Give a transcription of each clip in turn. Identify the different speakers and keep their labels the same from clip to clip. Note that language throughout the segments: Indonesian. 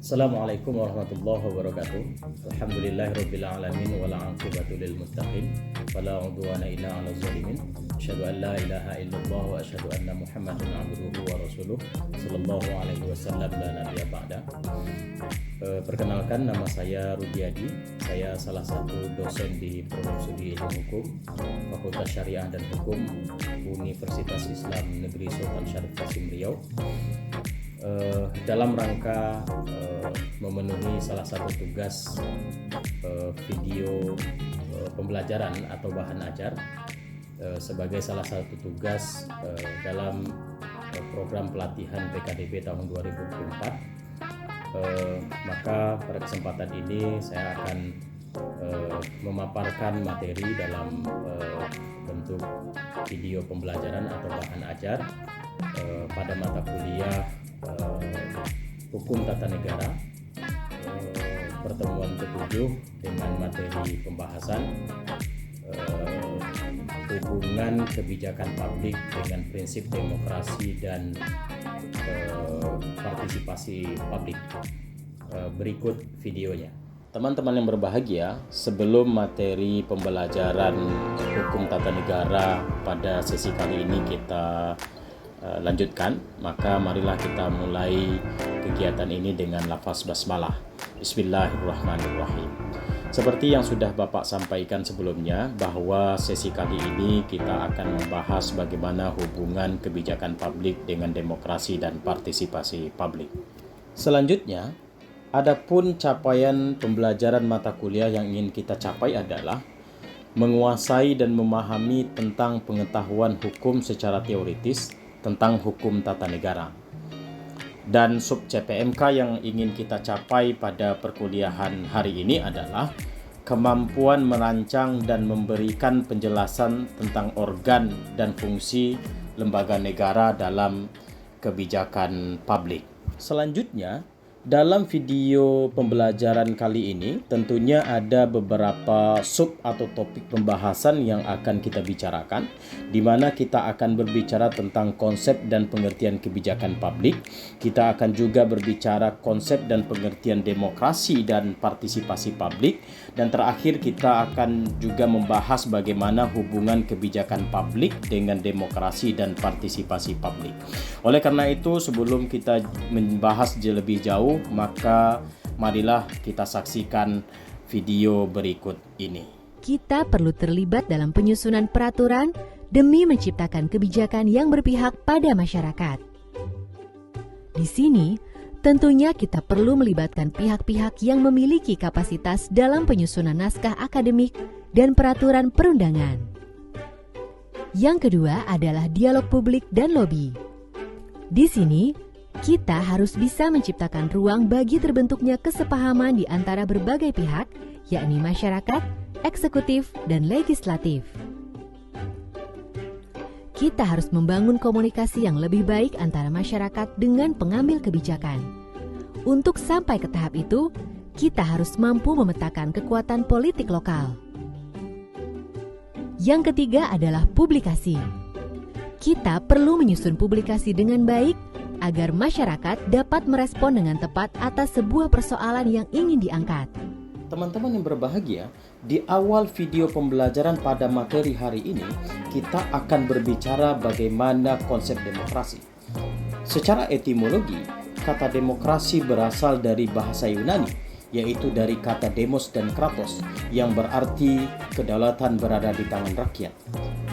Speaker 1: Assalamualaikum warahmatullahi wabarakatuh. Alhamdulillahirabbil alamin wal 'aqibatu lil muttaqin wala 'udwana illa 'alal zalimin. Asyhadu an la ilaha illallah wa asyhadu anna Muhammadan 'abduhu wa rasuluh sallallahu alaihi wasallam la nabiyya ba'da. Perkenalkan, nama saya Rudiadi. Saya salah satu dosen di Program Studi Ilmu Hukum, Fakultas Syariah dan Hukum, Universitas Islam Negeri Sultan Syarif Qasim Riau. Dalam rangka memenuhi salah satu tugas video pembelajaran atau bahan ajar sebagai salah satu tugas dalam program pelatihan PKDB tahun 2024, maka pada kesempatan ini saya akan memaparkan materi dalam bentuk video pembelajaran atau bahan ajar pada mata kuliah Hukum Tata Negara, pertemuan ke-7 dengan materi pembahasan hubungan kebijakan publik dengan prinsip demokrasi dan partisipasi publik. Berikut videonya. Teman-teman yang berbahagia, sebelum materi pembelajaran Hukum Tata Negara pada sesi kali ini kita lanjutkan, maka marilah kita mulai kegiatan ini dengan lafaz basmalah. Bismillahirrahmanirrahim. Seperti yang sudah Bapak sampaikan sebelumnya, bahwa sesi kali ini kita akan membahas bagaimana hubungan kebijakan publik dengan demokrasi dan partisipasi publik. Selanjutnya, adapun capaian pembelajaran mata kuliah yang ingin kita capai adalah menguasai dan memahami tentang pengetahuan hukum secara teoritis tentang hukum tata negara. Dan sub CPMK yang ingin kita capai pada perkuliahan hari ini adalah kemampuan merancang dan memberikan penjelasan tentang organ dan fungsi lembaga negara dalam kebijakan publik. Selanjutnya, dalam video pembelajaran kali ini tentunya ada beberapa sub atau topik pembahasan yang akan kita bicarakan, di mana kita akan berbicara tentang konsep dan pengertian kebijakan publik. Kita akan juga berbicara konsep dan pengertian demokrasi dan partisipasi publik, dan terakhir kita akan juga membahas bagaimana hubungan kebijakan publik dengan demokrasi dan partisipasi publik. Oleh karena itu, sebelum kita membahas lebih jauh, maka marilah kita saksikan video berikut ini.
Speaker 2: Kita perlu terlibat dalam penyusunan peraturan demi menciptakan kebijakan yang berpihak pada masyarakat. Di sini, tentunya kita perlu melibatkan pihak-pihak yang memiliki kapasitas dalam penyusunan naskah akademik dan peraturan perundangan. Yang kedua adalah dialog publik dan lobi. Di sini, kita harus bisa menciptakan ruang bagi terbentuknya kesepahaman di antara berbagai pihak, yakni masyarakat, eksekutif, dan legislatif. Kita harus membangun komunikasi yang lebih baik antara masyarakat dengan pengambil kebijakan. Untuk sampai ke tahap itu, kita harus mampu memetakan kekuatan politik lokal. Yang ketiga adalah publikasi. Kita perlu menyusun publikasi dengan baik agar masyarakat dapat merespon dengan tepat atas sebuah persoalan yang ingin diangkat.
Speaker 1: Teman-teman yang berbahagia, di awal video pembelajaran pada materi hari ini, kita akan berbicara bagaimana konsep demokrasi. Secara etimologi, kata demokrasi berasal dari bahasa Yunani, yaitu dari kata demos dan kratos, yang berarti kedaulatan berada di tangan rakyat.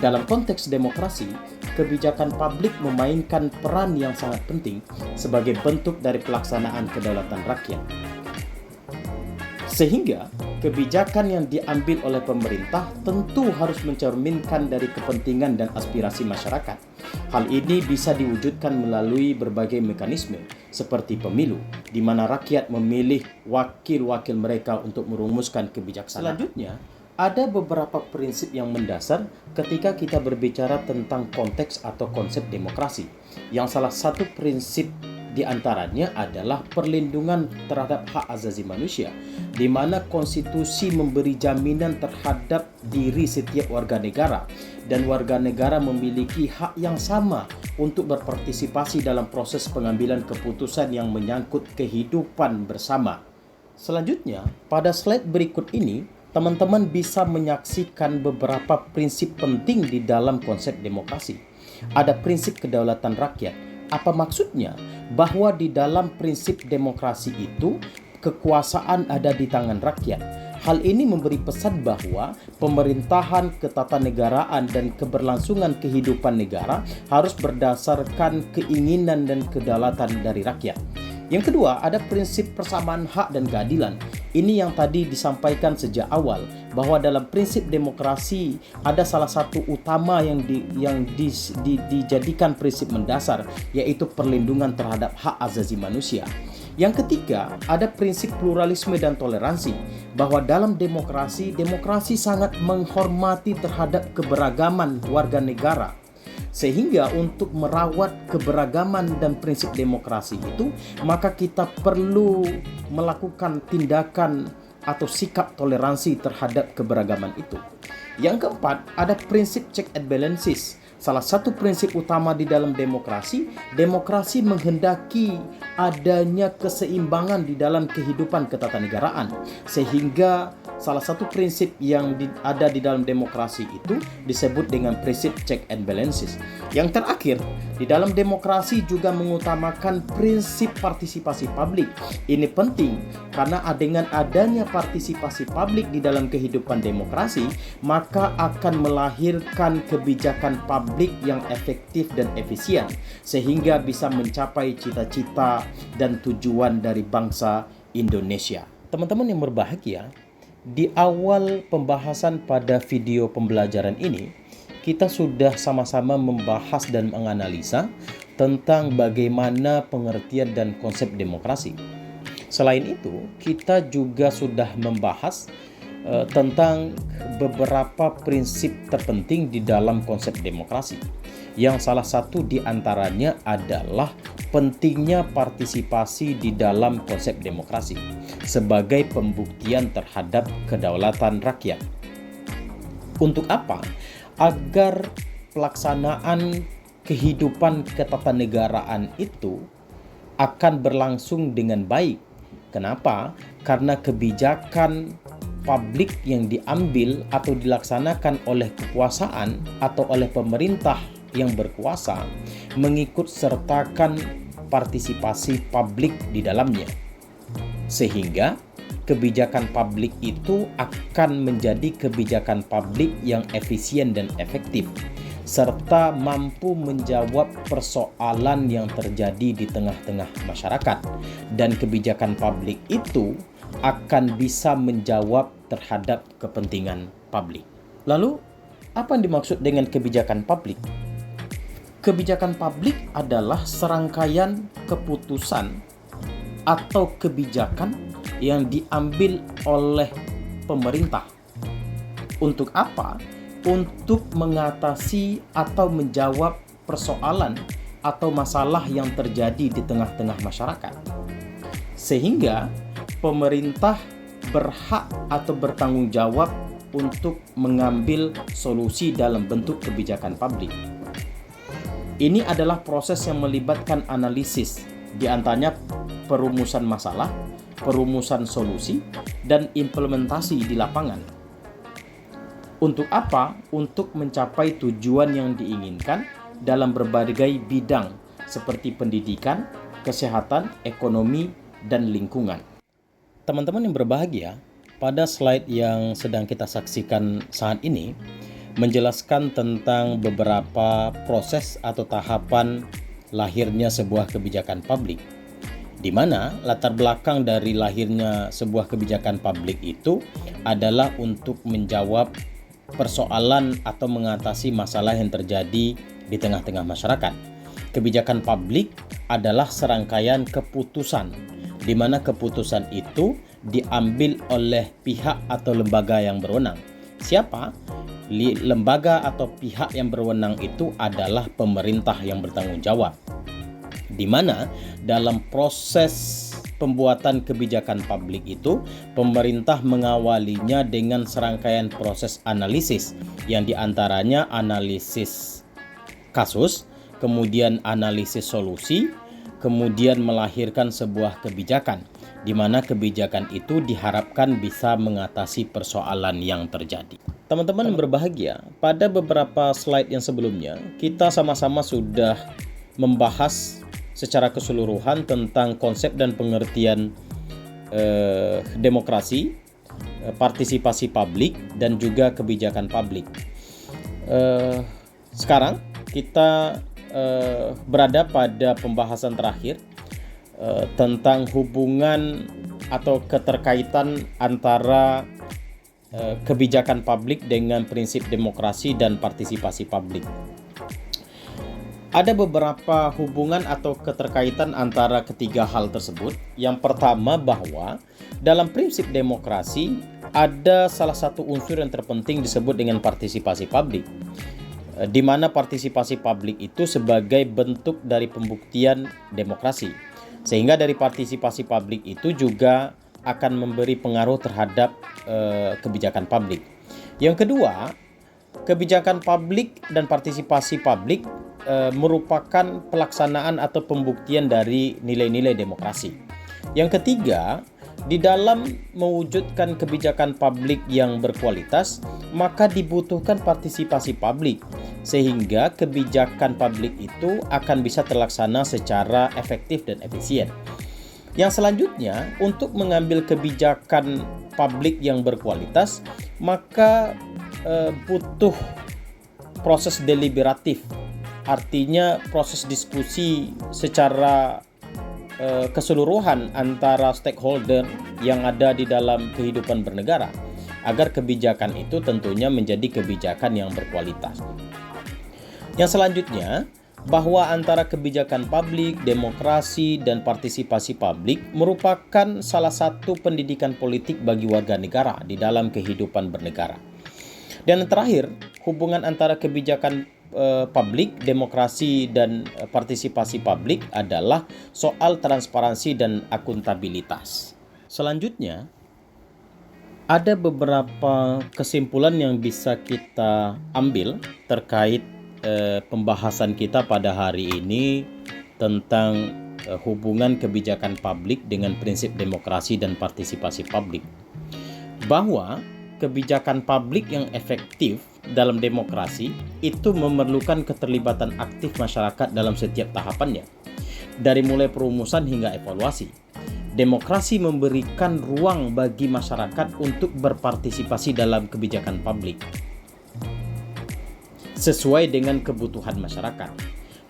Speaker 1: Dalam konteks demokrasi, kebijakan publik memainkan peran yang sangat penting sebagai bentuk dari pelaksanaan kedaulatan rakyat. Sehingga, kebijakan yang diambil oleh pemerintah tentu harus mencerminkan dari kepentingan dan aspirasi masyarakat. Hal ini bisa diwujudkan melalui berbagai mekanisme, seperti pemilu, di mana rakyat memilih wakil-wakil mereka untuk merumuskan kebijaksanaan. Selanjutnya, ada beberapa prinsip yang mendasar ketika kita berbicara tentang konteks atau konsep demokrasi. Yang salah satu prinsip di antaranya adalah perlindungan terhadap hak asasi manusia, di mana konstitusi memberi jaminan terhadap diri setiap warga negara, dan warga negara memiliki hak yang sama untuk berpartisipasi dalam proses pengambilan keputusan yang menyangkut kehidupan bersama. Selanjutnya, pada slide berikut ini, teman-teman bisa menyaksikan beberapa prinsip penting di dalam konsep demokrasi. Ada prinsip kedaulatan rakyat. Apa maksudnya? Bahwa di dalam prinsip demokrasi itu, kekuasaan ada di tangan rakyat. Hal ini memberi pesan bahwa pemerintahan, ketatanegaraan, dan keberlangsungan kehidupan negara harus berdasarkan keinginan dan kedaulatan dari rakyat. Yang kedua, ada prinsip persamaan hak dan keadilan. Ini yang tadi disampaikan sejak awal, bahwa dalam prinsip demokrasi ada salah satu utama yang dijadikan prinsip mendasar, yaitu perlindungan terhadap hak asasi manusia. Yang ketiga, ada prinsip pluralisme dan toleransi, bahwa dalam demokrasi sangat menghormati terhadap keberagaman warga negara. Sehingga untuk merawat keberagaman dan prinsip demokrasi itu, maka kita perlu melakukan tindakan atau sikap toleransi terhadap keberagaman itu. Yang keempat, ada prinsip check and balances. Salah satu prinsip utama di dalam demokrasi menghendaki adanya keseimbangan di dalam kehidupan ketatanegaraan. Sehingga salah satu prinsip yang ada di dalam demokrasi itu disebut dengan prinsip check and balances. Yang terakhir, di dalam demokrasi juga mengutamakan prinsip partisipasi publik. Ini penting karena dengan adanya partisipasi publik di dalam kehidupan demokrasi, maka akan melahirkan kebijakan publik yang efektif dan efisien, sehingga bisa mencapai cita-cita dan tujuan dari bangsa Indonesia. Teman-teman yang berbahagia, di awal pembahasan pada video pembelajaran ini, kita sudah sama-sama membahas dan menganalisa tentang bagaimana pengertian dan konsep demokrasi. Selain itu, kita juga sudah membahas tentang beberapa prinsip terpenting di dalam konsep demokrasi. Yang salah satu di antaranya adalah pentingnya partisipasi di dalam konsep demokrasi sebagai pembuktian terhadap kedaulatan rakyat. Untuk apa? Agar pelaksanaan kehidupan ketatanegaraan itu akan berlangsung dengan baik. Kenapa? Karena kebijakan publik yang diambil atau dilaksanakan oleh kekuasaan atau oleh pemerintah yang berkuasa mengikut sertakan partisipasi publik di dalamnya. Sehingga kebijakan publik itu akan menjadi kebijakan publik yang efisien dan efektif, serta mampu menjawab persoalan yang terjadi di tengah-tengah masyarakat. Dan kebijakan publik itu akan bisa menjawab terhadap kepentingan publik. Lalu, apa yang dimaksud dengan kebijakan publik? Kebijakan publik adalah serangkaian keputusan atau kebijakan yang diambil oleh pemerintah. Untuk apa? Untuk mengatasi atau menjawab persoalan atau masalah yang terjadi di tengah-tengah masyarakat. Sehingga pemerintah berhak atau bertanggung jawab untuk mengambil solusi dalam bentuk kebijakan publik. Ini adalah proses yang melibatkan analisis, di antaranya perumusan masalah, perumusan solusi, dan implementasi di lapangan. Untuk apa? Untuk mencapai tujuan yang diinginkan dalam berbagai bidang seperti pendidikan, kesehatan, ekonomi, dan lingkungan. Teman-teman yang berbahagia, pada slide yang sedang kita saksikan saat ini menjelaskan tentang beberapa proses atau tahapan lahirnya sebuah kebijakan publik, di mana latar belakang dari lahirnya sebuah kebijakan publik itu adalah untuk menjawab persoalan atau mengatasi masalah yang terjadi di tengah-tengah masyarakat. Kebijakan publik adalah serangkaian keputusan, di mana keputusan itu diambil oleh pihak atau lembaga yang berwenang. Siapa? Lembaga atau pihak yang berwenang itu adalah pemerintah yang bertanggung jawab. di mana dalam proses pembuatan kebijakan publik itu pemerintah mengawalinya dengan serangkaian proses analisis yang diantaranya analisis kasus, kemudian analisis solusi, kemudian melahirkan sebuah kebijakan di mana kebijakan itu diharapkan bisa mengatasi persoalan yang terjadi. Teman-teman yang berbahagia, pada beberapa slide yang sebelumnya kita sama-sama sudah membahas secara keseluruhan tentang konsep dan pengertian demokrasi, partisipasi publik, dan juga kebijakan publik. Sekarang kita berada pada pembahasan terakhir tentang hubungan atau keterkaitan antara kebijakan publik dengan prinsip demokrasi dan partisipasi publik. Ada beberapa hubungan atau keterkaitan antara ketiga hal tersebut. Yang pertama, bahwa dalam prinsip demokrasi ada salah satu unsur yang terpenting disebut dengan partisipasi publik, di mana partisipasi publik itu sebagai bentuk dari pembuktian demokrasi. Sehingga dari partisipasi publik itu juga akan memberi pengaruh terhadap kebijakan publik. Yang kedua, kebijakan publik dan partisipasi publik merupakan pelaksanaan atau pembuktian dari nilai-nilai demokrasi. Yang ketiga, di dalam mewujudkan kebijakan publik yang berkualitas, maka dibutuhkan partisipasi publik, sehingga kebijakan publik itu akan bisa terlaksana secara efektif dan efisien. Yang selanjutnya, untuk mengambil kebijakan publik yang berkualitas, maka butuh proses deliberatif. Artinya proses diskusi secara keseluruhan antara stakeholder yang ada di dalam kehidupan bernegara agar kebijakan itu tentunya menjadi kebijakan yang berkualitas. Yang selanjutnya, bahwa antara kebijakan publik, demokrasi, dan partisipasi publik merupakan salah satu pendidikan politik bagi warga negara di dalam kehidupan bernegara. Dan yang terakhir, hubungan antara kebijakan publik, demokrasi, dan partisipasi publik adalah soal transparansi dan akuntabilitas. Selanjutnya, ada beberapa kesimpulan yang bisa kita ambil terkait pembahasan kita pada hari ini tentang hubungan kebijakan publik dengan prinsip demokrasi dan partisipasi publik. Bahwa kebijakan publik yang efektif dalam demokrasi itu memerlukan keterlibatan aktif masyarakat dalam setiap tahapannya, dari mulai perumusan hingga evaluasi. Demokrasi memberikan ruang bagi masyarakat untuk berpartisipasi dalam kebijakan publik sesuai dengan kebutuhan masyarakat.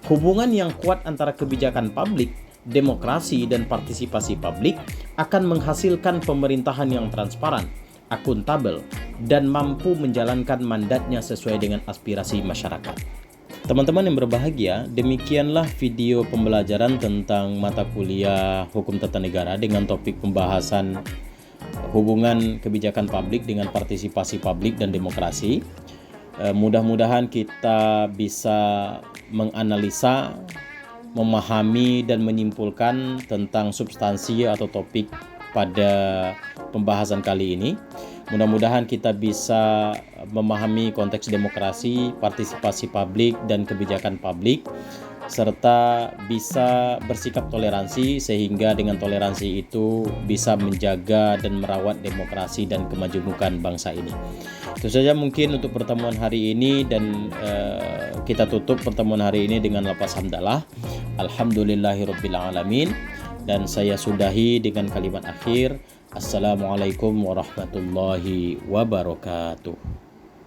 Speaker 1: Hubungan yang kuat antara kebijakan publik, demokrasi, dan partisipasi publik akan menghasilkan pemerintahan yang transparan, akuntabel, dan mampu menjalankan mandatnya sesuai dengan aspirasi masyarakat. Teman-teman yang berbahagia, demikianlah video pembelajaran tentang mata kuliah Hukum Tata Negara dengan topik pembahasan hubungan kebijakan publik dengan partisipasi publik dan demokrasi. Mudah-mudahan kita bisa menganalisa, memahami, dan menyimpulkan tentang substansi atau topik pada pembahasan kali ini. Mudah-mudahan kita bisa memahami konteks demokrasi, partisipasi publik, dan kebijakan publik, serta bisa bersikap toleransi sehingga dengan toleransi itu bisa menjaga dan merawat demokrasi dan kemajemukan bangsa ini. Itu saja mungkin untuk pertemuan hari ini, dan kita tutup pertemuan hari ini dengan lafaz hamdalah. Alhamdulillahirabbil alamin, dan saya sudahi dengan kalimat akhir. Assalamualaikum warahmatullahi wabarakatuh.